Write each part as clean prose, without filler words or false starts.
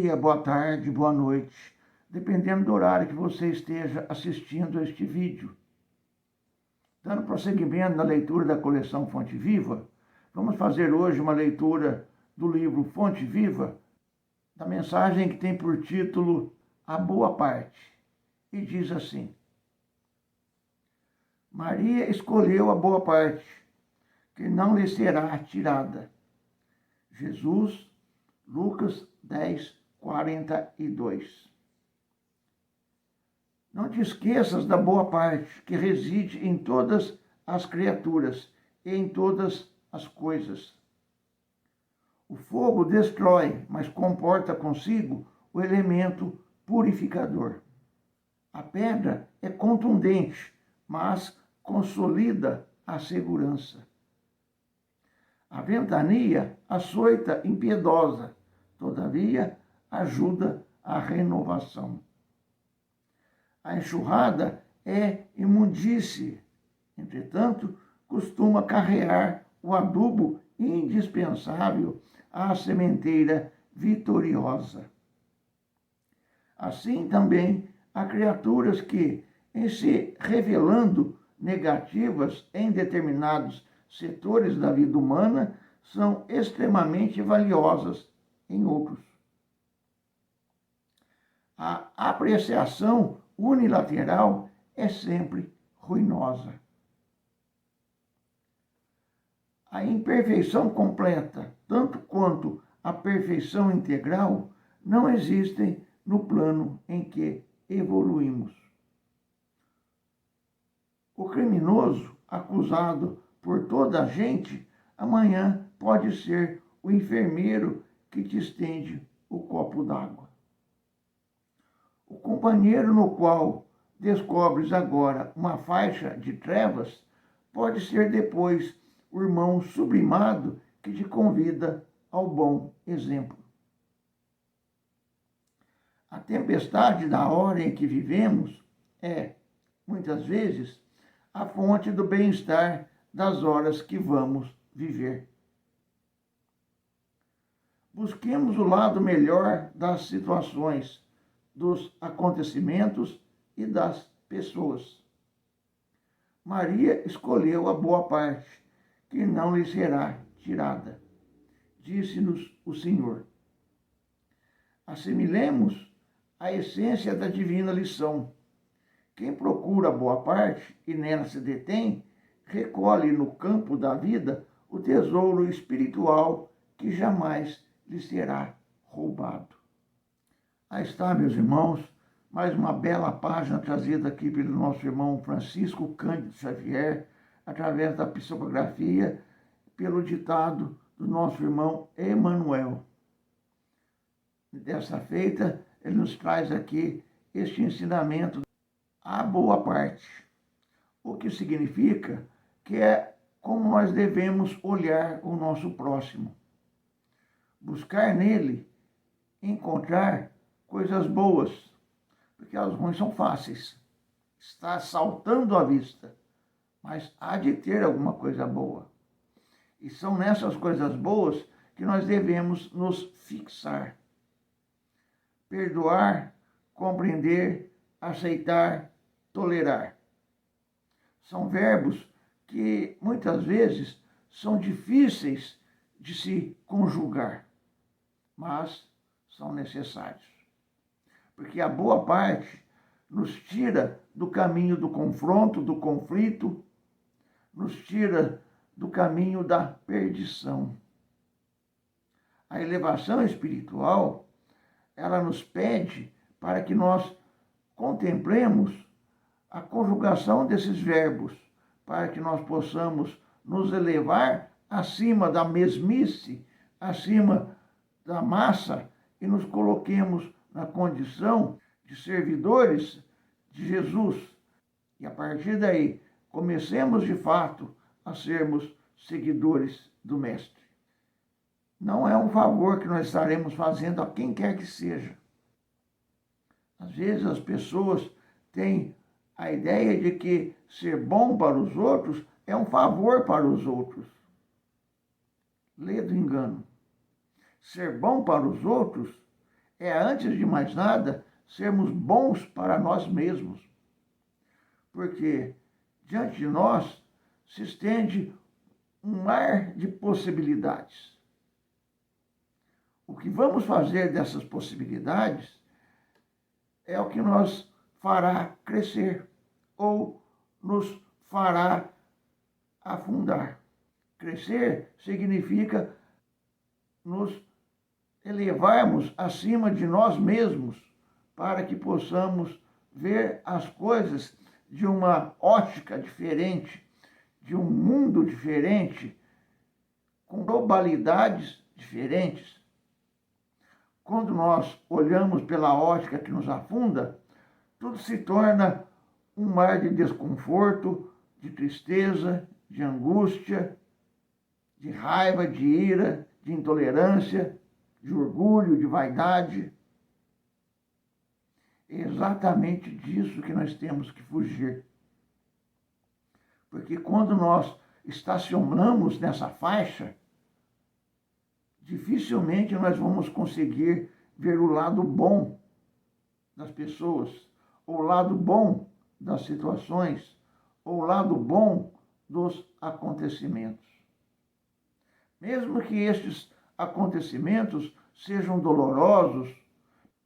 dia, boa tarde, boa noite, dependendo do horário que você esteja assistindo a este vídeo. Dando prosseguimento na leitura da coleção Fonte Viva, vamos fazer hoje uma leitura do livro Fonte Viva, da mensagem que tem por título A Boa Parte, e diz assim: Maria escolheu a boa parte, que não lhe será tirada. Jesus, Lucas 10, 42. Não te esqueças da boa parte que reside em todas as criaturas e em todas as coisas. O fogo destrói, mas comporta consigo o elemento purificador. A pedra é contundente, mas consolida a segurança. A ventania açoita impiedosa, todavia ajuda a renovação. A enxurrada é imundície, entretanto, costuma carregar o adubo indispensável à sementeira vitoriosa. Assim também há criaturas que, em se revelando negativas em determinados setores da vida humana, são extremamente valiosas em outros. A apreciação unilateral é sempre ruinosa. A imperfeição completa, tanto quanto a perfeição integral, não existem no plano em que evoluímos. O criminoso, acusado por toda a gente, amanhã pode ser o enfermeiro que te estende o copo d'água. O companheiro no qual descobres agora uma faixa de trevas pode ser depois o irmão sublimado que te convida ao bom exemplo. A tempestade da hora em que vivemos é, muitas vezes, a fonte do bem-estar das horas que vamos viver. Busquemos o lado melhor das situações, dos acontecimentos e das pessoas. Maria escolheu a boa parte, que não lhe será tirada. Disse-nos o Senhor. Assimilemos a essência da divina lição. Quem procura a boa parte e nela se detém, recolhe no campo da vida o tesouro espiritual que jamais lhe será roubado. Aí está, meus irmãos, mais uma bela página trazida aqui pelo nosso irmão Francisco Cândido Xavier, através da psicografia, pelo ditado do nosso irmão Emanuel. Dessa feita, ele nos traz aqui este ensinamento, a boa parte, o que significa que é como nós devemos olhar o nosso próximo. Buscar nele, encontrar coisas boas, porque as ruins são fáceis. Está saltando à vista, mas há de ter alguma coisa boa. E são nessas coisas boas que nós devemos nos fixar. Perdoar, compreender, aceitar, tolerar. São verbos que muitas vezes são difíceis de se conjugar, mas são necessários. Porque a boa parte nos tira do caminho do confronto, do conflito, nos tira do caminho da perdição. A elevação espiritual, ela nos pede para que nós contemplemos a conjugação desses verbos, para que nós possamos nos elevar acima da mesmice, acima da massa, e nos coloquemos na condição de servidores de Jesus. E a partir daí, comecemos de fato a sermos seguidores do Mestre. Não é um favor que nós estaremos fazendo a quem quer que seja. Às vezes as pessoas têm a ideia de que ser bom para os outros é um favor para os outros. Lê do engano. Ser bom para os outros é, antes de mais nada, sermos bons para nós mesmos. Porque diante de nós se estende um mar de possibilidades. O que vamos fazer dessas possibilidades é o que nos fará crescer ou nos fará afundar. Crescer significa nos elevarmos acima de nós mesmos para que possamos ver as coisas de uma ótica diferente, de um mundo diferente, com globalidades diferentes. Quando nós olhamos pela ótica que nos afunda, tudo se torna um mar de desconforto, de tristeza, de angústia, de raiva, de ira, de intolerância, de orgulho, de vaidade. É exatamente disso que nós temos que fugir. Porque quando nós estacionamos nessa faixa, dificilmente nós vamos conseguir ver o lado bom das pessoas, ou o lado bom das situações, ou o lado bom dos acontecimentos. Mesmo que estes acontecimentos sejam dolorosos,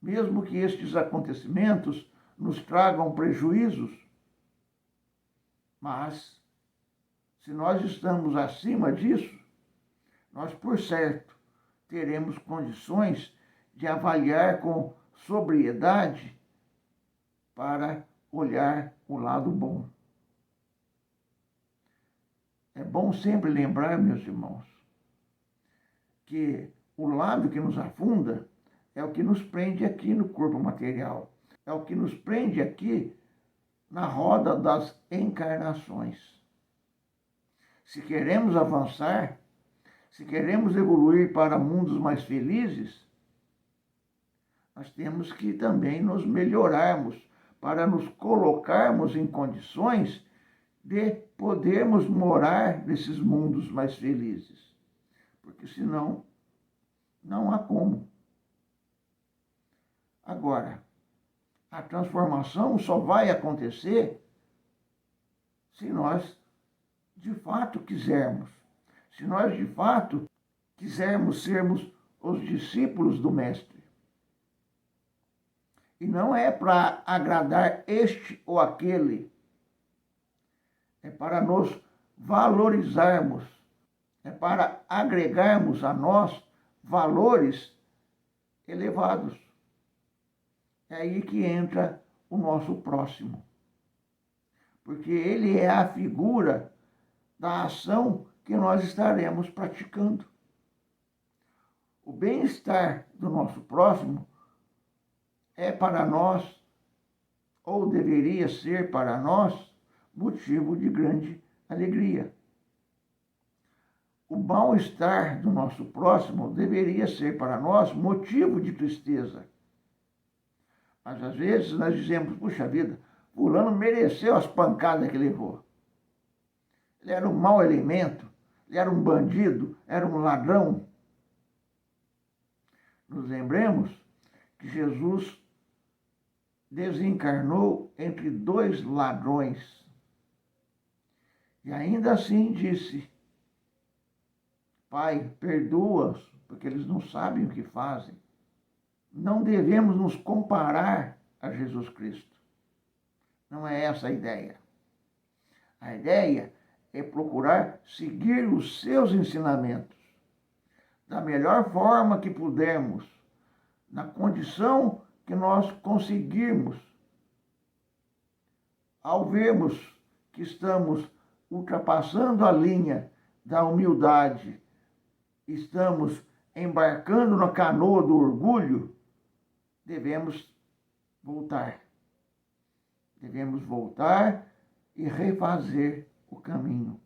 mesmo que estes acontecimentos nos tragam prejuízos, mas se nós estamos acima disso, nós, por certo, teremos condições de avaliar com sobriedade para olhar o lado bom. É bom sempre lembrar, meus irmãos, que o lado que nos afunda é o que nos prende aqui no corpo material, é o que nos prende aqui na roda das encarnações. Se queremos avançar, se queremos evoluir para mundos mais felizes, nós temos que também nos melhorarmos para nos colocarmos em condições de podermos morar nesses mundos mais felizes. Porque senão, não há como. Agora, a transformação só vai acontecer se nós de fato quisermos. Se nós de fato quisermos sermos os discípulos do Mestre. E não é para agradar este ou aquele. É para nos valorizarmos. É para agregarmos a nós valores elevados. É aí que entra o nosso próximo. Porque ele é a figura da ação que nós estaremos praticando. O bem-estar do nosso próximo é para nós, ou deveria ser para nós, motivo de grande alegria. O mal-estar do nosso próximo deveria ser para nós motivo de tristeza. Mas às vezes nós dizemos, puxa vida, fulano mereceu as pancadas que levou. Ele era um mau elemento, ele era um bandido, era um ladrão. Nos lembremos que Jesus desencarnou entre dois ladrões. E ainda assim disse, Pai, perdoa-os, porque eles não sabem o que fazem. Não devemos nos comparar a Jesus Cristo. Não é essa a ideia. A ideia é procurar seguir os seus ensinamentos da melhor forma que pudermos, na condição que nós conseguirmos. Ao vermos que estamos ultrapassando a linha da humildade, estamos embarcando na canoa do orgulho, devemos voltar. Devemos voltar e refazer o caminho.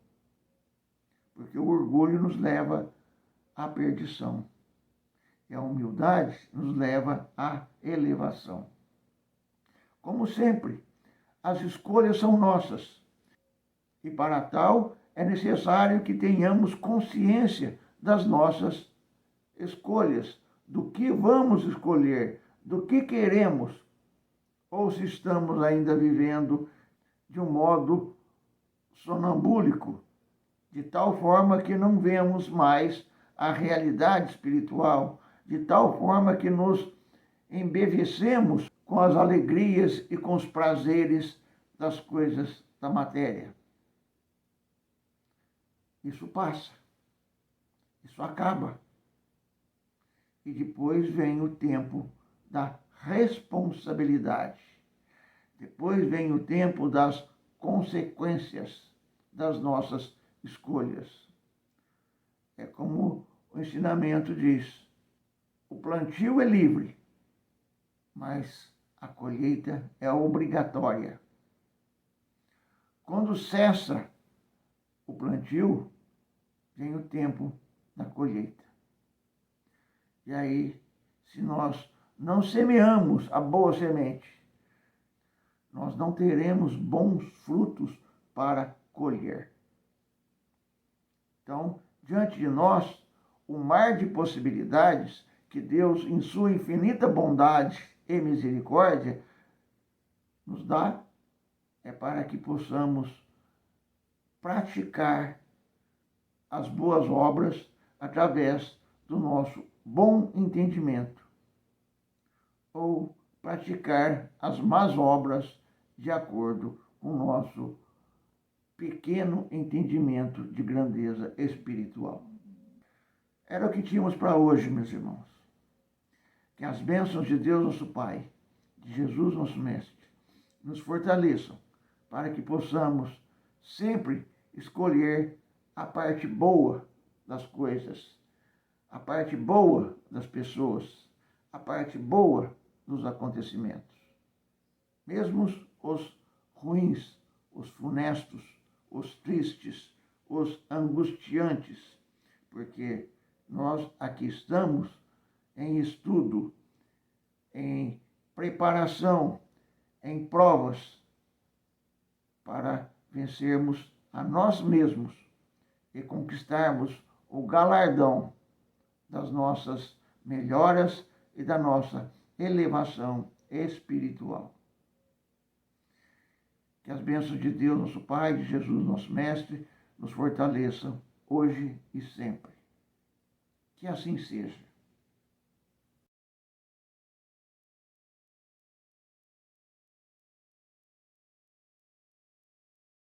Porque o orgulho nos leva à perdição. E a humildade nos leva à elevação. Como sempre, as escolhas são nossas. E para tal, é necessário que tenhamos consciência das nossas escolhas, do que vamos escolher, do que queremos, ou se estamos ainda vivendo de um modo sonambúlico, de tal forma que não vemos mais a realidade espiritual, de tal forma que nos embevecemos com as alegrias e com os prazeres das coisas da matéria. Isso passa, isso acaba. E depois vem o tempo da responsabilidade. Depois vem o tempo das consequências das nossas escolhas. É como o ensinamento diz: o plantio é livre, mas a colheita é obrigatória. Quando cessa o plantio, vem o tempo da colheita. E aí, se nós não semeamos a boa semente, nós não teremos bons frutos para colher. Então, diante de nós, o mar de possibilidades que Deus, em sua infinita bondade e misericórdia, nos dá, é para que possamos praticar as boas obras através do nosso bom entendimento, ou praticar as más obras de acordo com o nosso pequeno entendimento de grandeza espiritual. Era o que tínhamos para hoje, meus irmãos. Que as bênçãos de Deus, nosso Pai, de Jesus, nosso Mestre, nos fortaleçam para que possamos sempre escolher a parte boa das coisas, a parte boa das pessoas, a parte boa dos acontecimentos. Mesmo os ruins, os funestos, os tristes, os angustiantes, porque nós aqui estamos em estudo, em preparação, em provas, para vencermos a nós mesmos e conquistarmos o galardão das nossas melhoras e da nossa elevação espiritual. Que as bênçãos de Deus, nosso Pai, de Jesus, nosso Mestre, nos fortaleçam hoje e sempre. Que assim seja.